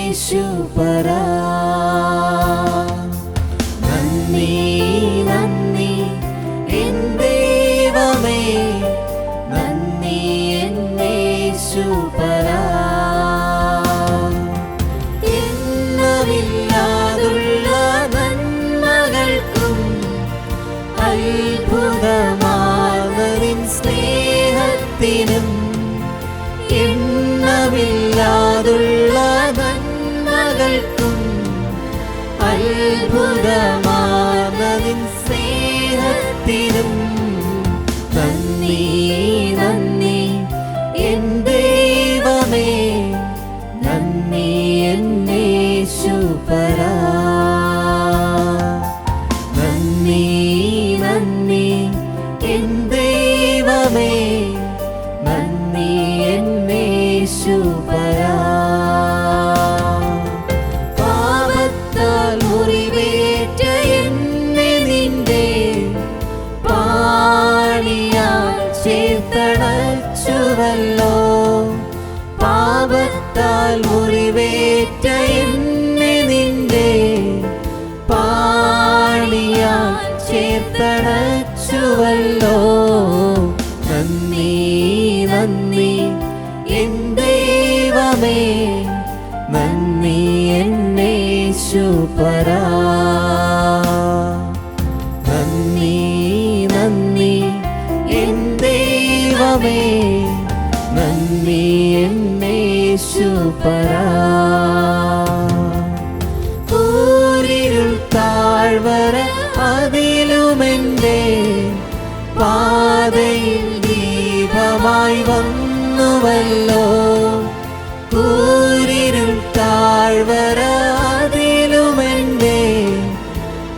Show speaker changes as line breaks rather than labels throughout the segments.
എന്നേശുപരാ. നന്ദി നന്ദി എൻ ദൈവമേ, നന്ദി എന്നേശുപരാ. എണ്ണമില്ലാതുള്ള നന്മകൾക്കും അത്ഭുതമാർന്നതിൻ സ്നേഹത്തിനും, എണ്ണമില്ലാതുള്ള നന്മകൾക്കും അത്ഭുതമാർന്നതിൻ സ്നേഹത്തിനും നന്ദി നന്ദി എൻ ദൈവമേ, നന്ദി എന്നേശുപരാ. നന്ദി നന്ദി എൻ ദൈവമേ, നന്ദി എന്നേശുപരാ. പാപത്താൽ മുറിവേറ്റ എന്നെ നിന്റെ പാണിയാൽ ചേർത്തണച്ചുവല്ലോ. പാപത്താൽ മുറിവേറ്റ എന്നെ നിന്റെ പാണിയാൽ ചേർത്തണച്ചുവല്ലോ. നന്ദി നന്ദി എൻ ദൈവമേ, നന്ദി എന്നേശുപരാ. നന്ദി നന്ദി എൻ ദൈവമേ, നന്ദി എന്നേശുപരാ. കൂരിരുൾ താഴ്വര അതിലുമെൻ്റെ പാതയിൽ ദീപമായി വന്നുവല്ലോ. കൂരിരുൾ താഴ്വര അതിലുമെൻ്റെ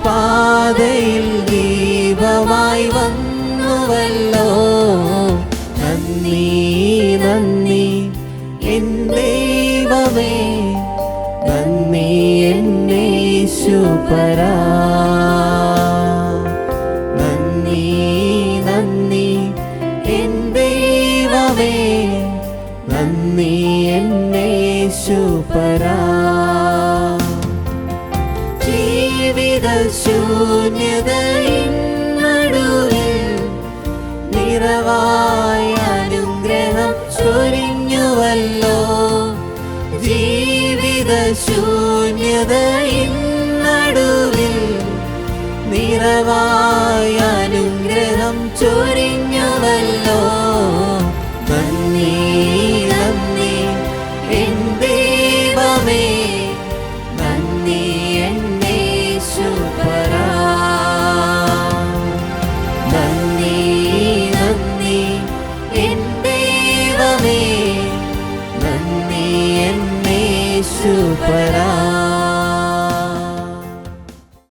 പാതയിൽ ദീപമായി വന്നുവല്ലോ. നന്ദി നന്ദി എൻ ദൈവമേ, നന്ദി എന്നേശുപരാ. നന്ദി നന്ദി എൻ ദൈവമേ, നന്ദി എന്നേശുപരാ. ജീവിത ശൂന്യതയിൻ നടുവിൽ നിറവായ അനുഗ്രഹം ചൊരിഞ്ഞുവല്ലോ. ജീവിത ശൂന്യതയിൻ നടുവിൽ നിറവായ അനുഗ്രഹം ചൊരിഞ്ഞുവല്ലോ.